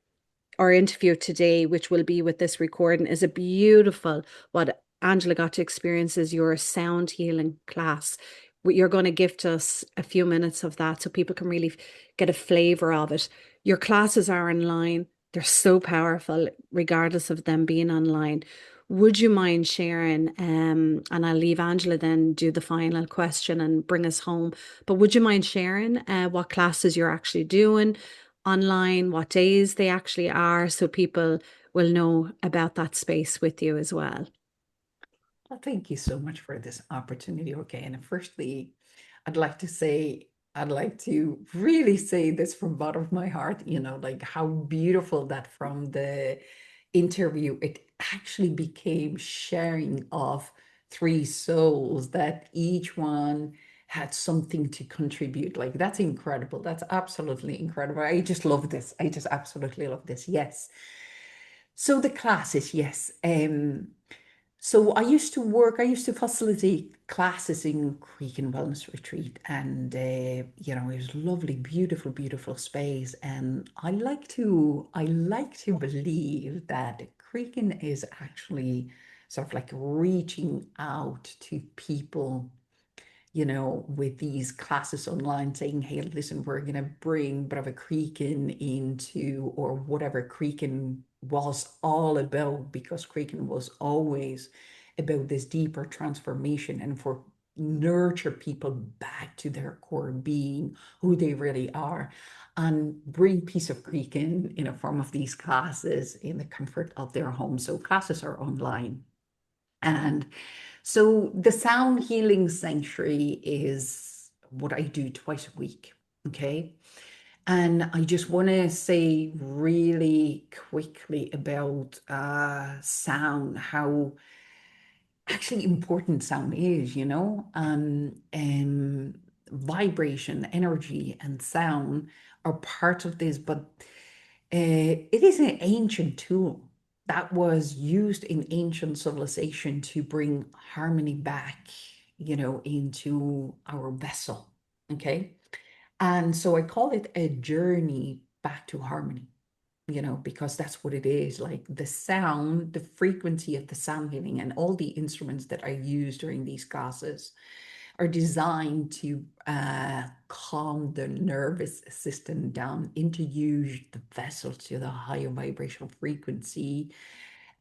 our interview today, which will be with this recording, is a beautiful, what Angela got to experience is your sound healing class. You're going to gift us a few minutes of that so people can really get a flavor of it. Your classes are online. They're so powerful, regardless of them being online. Would you mind sharing, and I'll leave Angela then do the final question and bring us home, but would you mind sharing what classes you're actually doing online, what days they actually are, so people will know about that space with you as well? Well, thank you so much for this opportunity. Okay. And firstly, I'd like to really say this from bottom of my heart, like how beautiful that from the interview, it actually became sharing of three souls, that each one had something to contribute. Like, that's incredible. That's absolutely incredible. I just love this. I just absolutely love this. Yes. So the classes, yes. So I used to facilitate classes in Creacon Wellness Retreat, and it was lovely, beautiful, beautiful space. And I like to believe that Creacon is actually sort of like reaching out to people, with these classes online, saying, hey, listen, we're going to bring Brava Creacon into, or whatever Creacon was all about, because Creacon was always about this deeper transformation and for nurture people back to their core being, who they really are, and bring peace of Creacon in a form of these classes in the comfort of their home. So classes are online. And so the Sound Healing Sanctuary is what I do twice a week. Okay. And I just want to say really quickly about sound, how actually important sound is, vibration, energy, and sound are part of this, but it is an ancient tool that was used in ancient civilization to bring harmony back, into our vessel. Okay. And so I call it a journey back to harmony, because that's what it is. Like the sound, the frequency of the sound healing, and all the instruments that I use during these classes are designed to calm the nervous system down, introduce the vessel to the higher vibrational frequency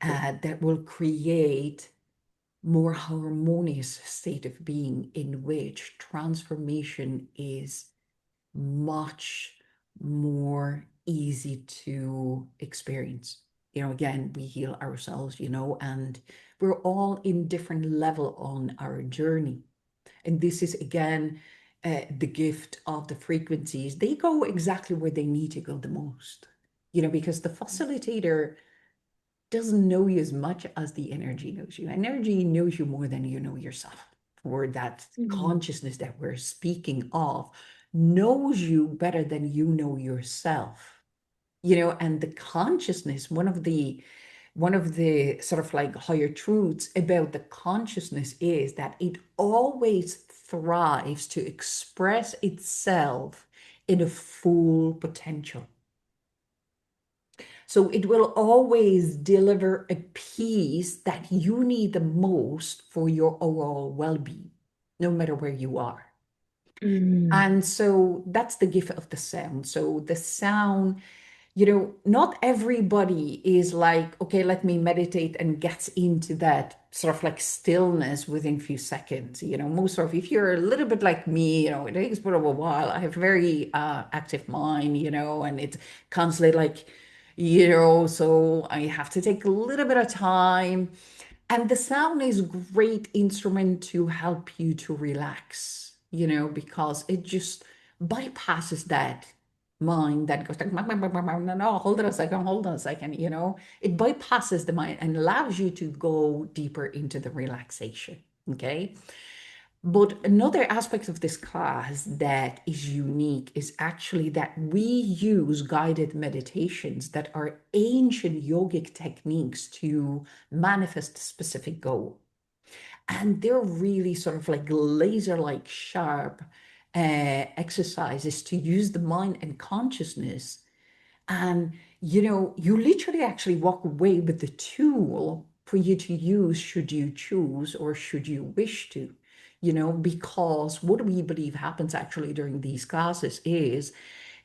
that will create more harmonious state of being in which transformation is much more easy to experience. Again, we heal ourselves, and we're all in different level on our journey. And this is, again, the gift of the frequencies. They go exactly where they need to go the most, because the facilitator doesn't know you as much as the energy knows you. Energy knows you more than you know yourself. Or that consciousness that we're speaking of knows you better than you know yourself. And the consciousness, one of the sort of like higher truths about the consciousness is that it always thrives to express itself in a full potential. So it will always deliver a piece that you need the most for your overall well-being, no matter where you are. And so that's the gift of the sound. So the sound, not everybody is like, okay, let me meditate and gets into that sort of like stillness within a few seconds. Most of, if you're a little bit like me, it takes a bit of a while. I have a very active mind, and it's constantly like, so I have to take a little bit of time. And the sound is a great instrument to help you to relax, because it just bypasses that mind that goes like, no, hold on a second, it bypasses the mind and allows you to go deeper into the relaxation. Okay. But another aspect of this class that is unique is actually that we use guided meditations that are ancient yogic techniques to manifest a specific goal. And they're really sort of like laser-like sharp exercises to use the mind and consciousness. And, you literally actually walk away with the tool for you to use should you choose or should you wish to, because what we believe happens actually during these classes is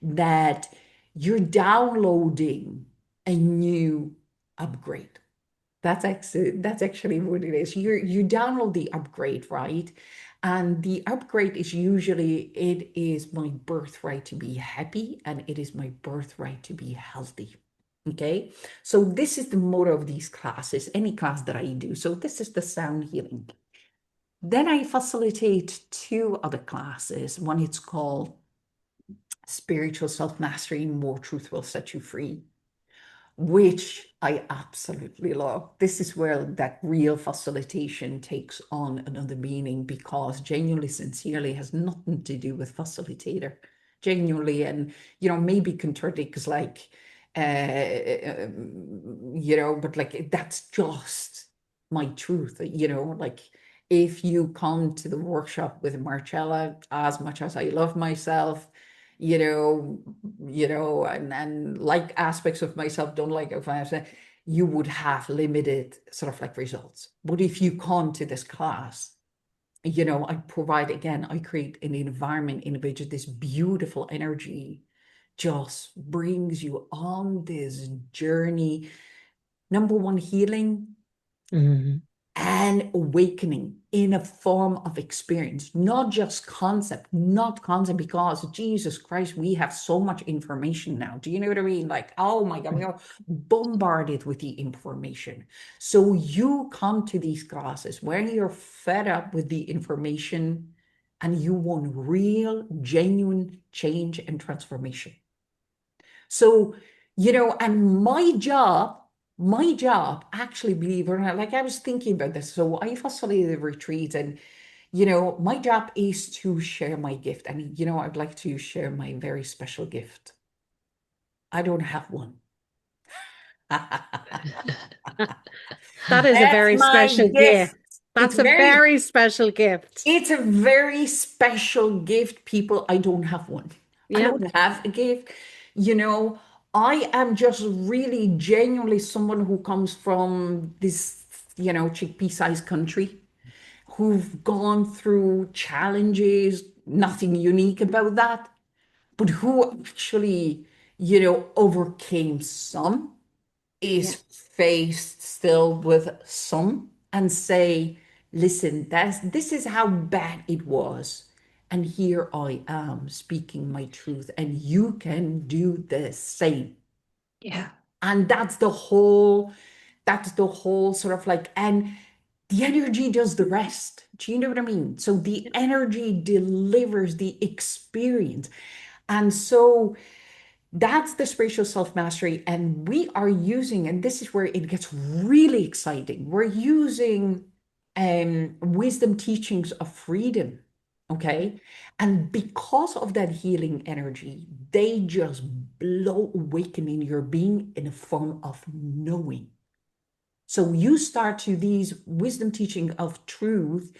that you're downloading a new upgrade. That's actually what it is. You download the upgrade, right? And the upgrade is usually, it is my birthright to be happy, and it is my birthright to be healthy. Okay, so this is the motto of these classes, any class that I do. So this is the sound healing. Then I facilitate two other classes. One, it's called Spiritual Self-Mastery, More Truth Will Set You Free, which I absolutely love. This is where that real facilitation takes on another meaning, because genuinely, sincerely has nothing to do with facilitator. Genuinely, and maybe contradicts like, but like that's just my truth. Like if you come to the workshop with Marcela, as much as I love myself, and like aspects of myself, don't like it, you would have limited sort of like results. But if you come to this class, I provide, again, I create an environment in which this beautiful energy just brings you on this journey. Number one, healing. And awakening in a form of experience, not just concept, because Jesus Christ, we have so much information now. Do you know what I mean? Like, oh my God, we are bombarded with the information. So you come to these classes when you're fed up with the information and you want real, genuine change and transformation. So, and my job, actually, believe it or not, like I was thinking about this. So I facilitated retreats, and my job is to share my gift. And, I'd like to share my very special gift. I don't have one. That is a That's very my special gift. gift. That's a very special gift. It's a very special gift, people. I don't have one. I Yeah. don't have a gift. You know, I am just really genuinely someone who comes from this, chickpea-sized country, who've gone through challenges, nothing unique about that, but who actually, overcame some, Yeah. is faced still with some, and say, listen, this is how bad it was. And here I am speaking my truth, and you can do the same. Yeah. And that's the whole sort of like, and the energy does the rest. Do you know what I mean? So the energy delivers the experience. And so that's the spiritual self mastery. And we are using, and this is where it gets really exciting. We're using wisdom teachings of freedom. Okay. And because of that healing energy, they just blow awakening your being in a form of knowing. So you start to these wisdom teaching of truth,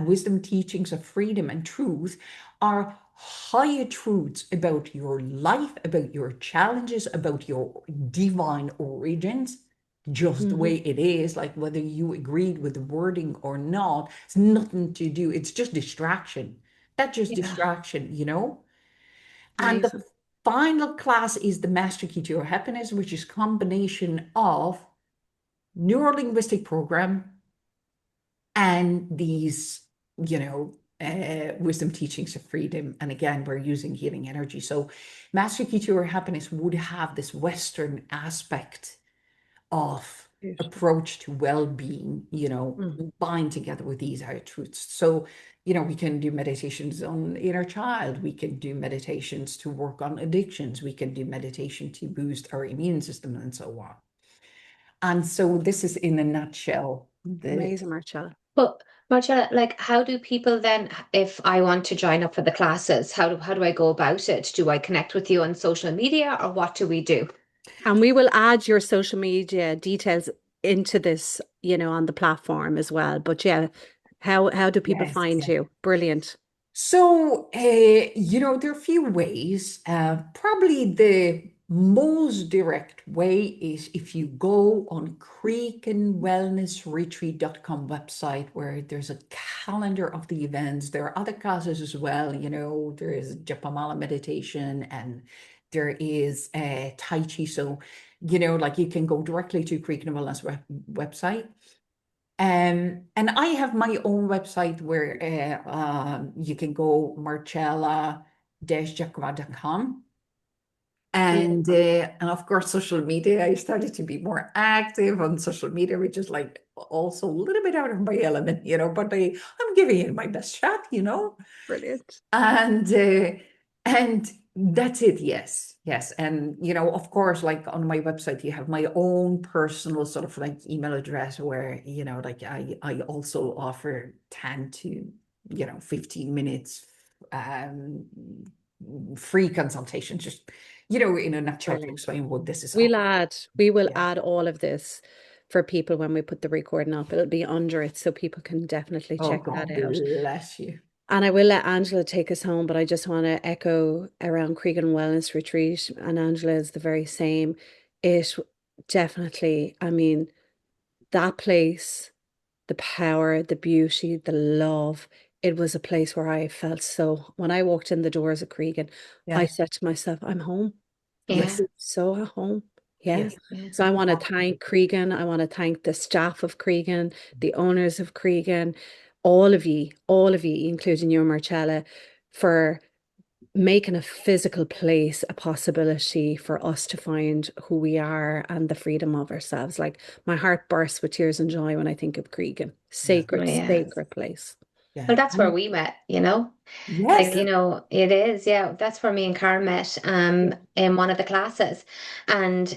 wisdom teachings of freedom and truth are higher truths about your life, about your challenges, about your divine origins, just the way it is, like whether you agreed with the wording or not. It's nothing to do, it's just distraction. That's just Yeah. distraction. And Amazing. the final class is the Master Key to Your Happiness, which is combination of neuro-linguistic program and these, wisdom teachings of freedom. And again, we're using healing energy. So Master Key to Your Happiness would have this Western aspect of Beautiful. approach to well-being, Mm. combined together with these higher truths. So, we can do meditations on inner child. We can do meditations to work on addictions. We can do meditation to boost our immune system and so on. And so this is in a nutshell. Amazing, Marcella. But Marcella, like, how do people then, if I want to join up for the classes, how do I go about it? Do I connect with you on social media, or what do we do? And we will add your social media details into this, on the platform as well. But yeah, how do people Yes. find you? Brilliant. So, there are a few ways. Probably the most direct way is if you go on creaconwellnessretreat.com website, where there's a calendar of the events. There are other classes as well. There is Japamala meditation, and there is Tai Chi. So, like you can go directly to Creacon Wellness website. And I have my own website where you can go marcella-jacova.com. And Beautiful. of course, social media. I started to be more active on social media, which is like also a little bit out of my element, but I'm giving it my best shot. Brilliant. And that's it. Yes. And of course, like on my website, you have my own personal sort of like email address where like I also offer 10 to 15 minutes free consultation, just in a nutshell, to Brilliant. explain what this is all. We will Yeah. add all of this for people when we put the recording up. It'll be under it, so people can definitely Oh, check that God out. bless you. And I will let Angela take us home, but I just want to echo around Creacon Wellness Retreat, and Angela is the very same. It definitely, I mean, that place, the power, the beauty, the love, it was a place where I felt so, when I walked in the doors of Creacon, I Yeah. said to myself, I'm home. I Yeah. Yes. feel so at home. Yeah. Yes. Yeah. So I want to thank Creacon. I want to thank the staff of Creacon, the owners of Creacon, all of you, including you, Marcella, for making a physical place a possibility for us to find who we are and the freedom of ourselves. Like, my heart bursts with tears and joy when I think of Creacon. Yeah. Sacred, Yeah. sacred place. Yeah. Well, that's where we met, Yes. Like, it is, yeah. That's where me and Cara met in one of the classes. And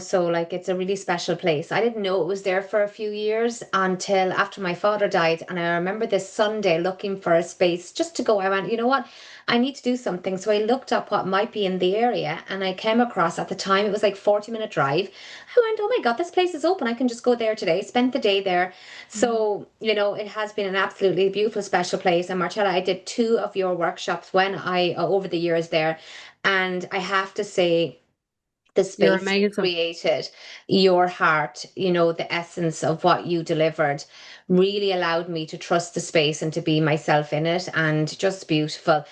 so like it's a really special place. I didn't know it was there for a few years until after my father died. And I remember this Sunday looking for a space just to go. I went, you know what? I need to do something. So I looked up what might be in the area and I came across, at the time it was like 40-minute drive. I went, oh my God, this place is open. I can just go there today. Spent the day there. So, it has been an absolutely beautiful, special place. And Marcella, I did two of your workshops over the years there. And I have to say, the You're space you amazing. created, your heart, the essence of what you delivered really allowed me to trust the space and to be myself in it, and just beautiful.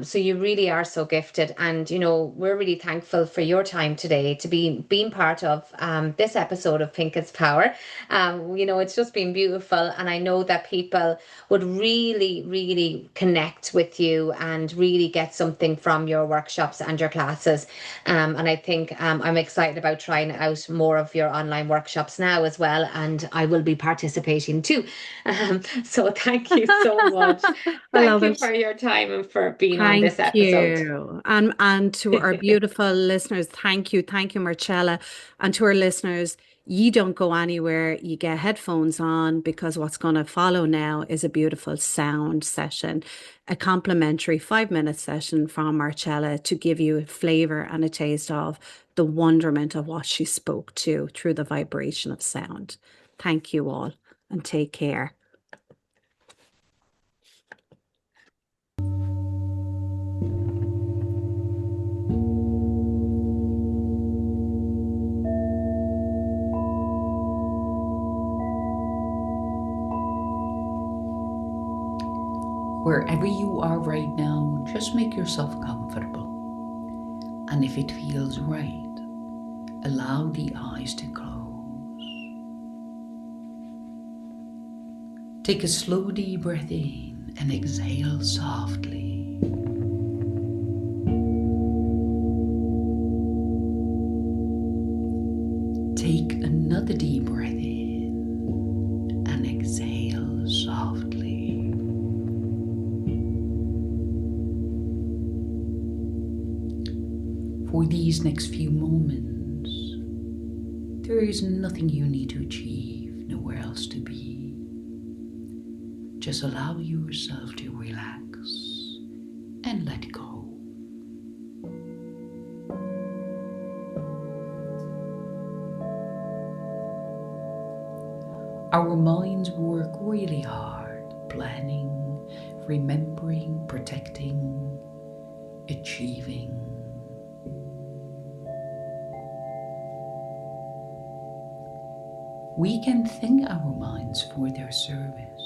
So you really are so gifted, and we're really thankful for your time today to be being part of this episode of Pink is Power. It's just been beautiful, and I know that people would really, really connect with you and really get something from your workshops and your classes. And I think I'm excited about trying out more of your online workshops now as well, and I will be participating too. So thank you so much. I Thank love you it. for your time and for being on this Thank episode. you. And to our beautiful listeners, thank you. Thank you, Marcella. And to our listeners, you don't go anywhere. You get headphones on, because what's going to follow now is a beautiful sound session, a complimentary 5-minute session from Marcella to give you a flavor and a taste of the wonderment of what she spoke to through the vibration of sound. Thank you all, and take care. Wherever you are right now, just make yourself comfortable. And if it feels right, allow the eyes to close. Take a slow deep breath in and exhale softly. Take another deep breath in and exhale softly. For these next few moments, there is nothing you need to achieve, nowhere else to be. Just allow yourself to relax and let go. Our minds work really hard, planning, remembering, protecting, achieving. We can thank our minds for their service.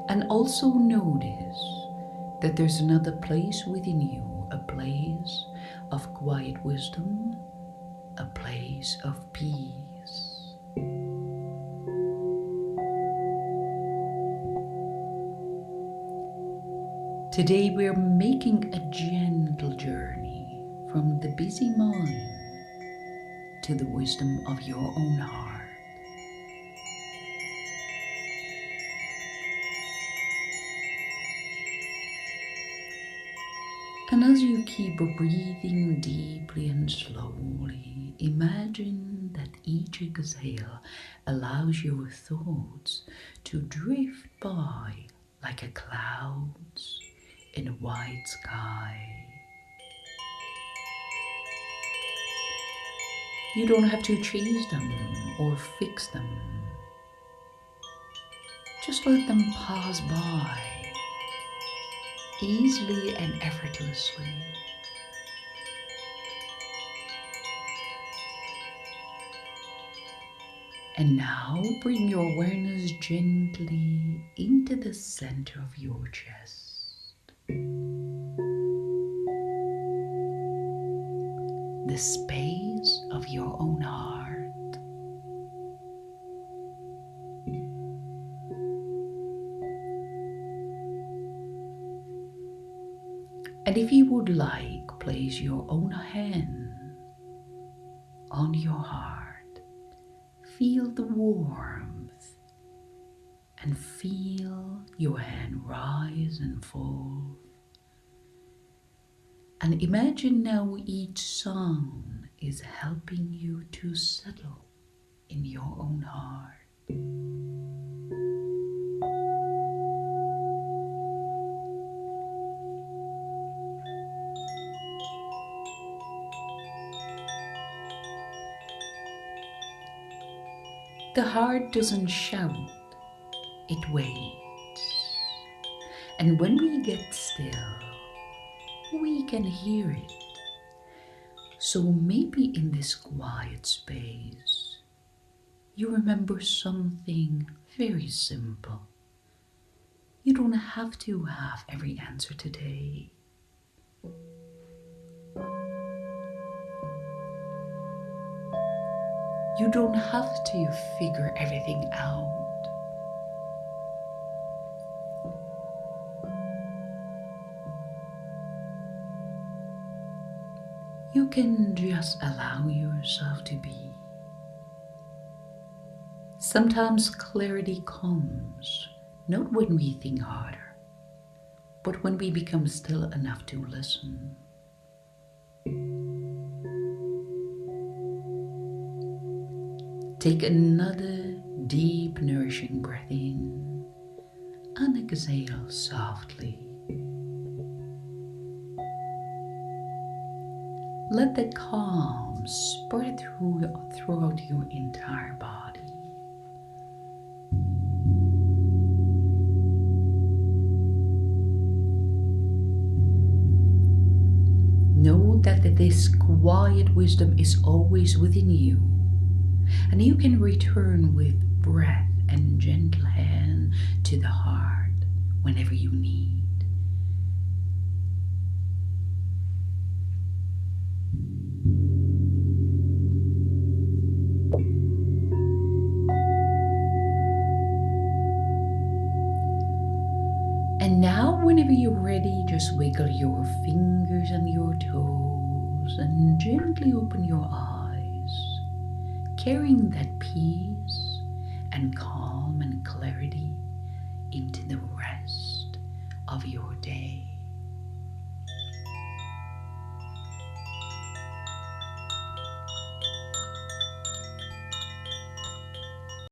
And also notice that there's another place within you, a place of quiet wisdom, a place of peace. Today we're making a gentle journey from the busy mind to the wisdom of your own heart. And as you keep breathing deeply and slowly, imagine that each exhale allows your thoughts to drift by like a clouds in a white sky. You don't have to chase them or fix them. Just let them pass by easily and effortlessly. And now bring your awareness gently into the center of your chest. The space of your own heart. And if you would like, place your own hand on your heart. Feel the warmth and feel your hand rise and fall. And imagine now each song is helping you to settle in your own heart. The heart doesn't shout, it waits. And when we get still, we can hear it. So maybe in this quiet space, you remember something very simple. You don't have to have every answer today. You don't have to figure everything out. You can just allow yourself to be. Sometimes clarity comes, not when we think harder, but when we become still enough to listen. Take another deep, nourishing breath in and exhale softly. Let the calm spread throughout your entire body. Know that this quiet wisdom is always within you, and you can return with breath and gentle hand to the heart whenever you need. And now, whenever you're ready, just wiggle your fingers and your toes and gently open your eyes, carrying that peace and calm and clarity into the rest of your day.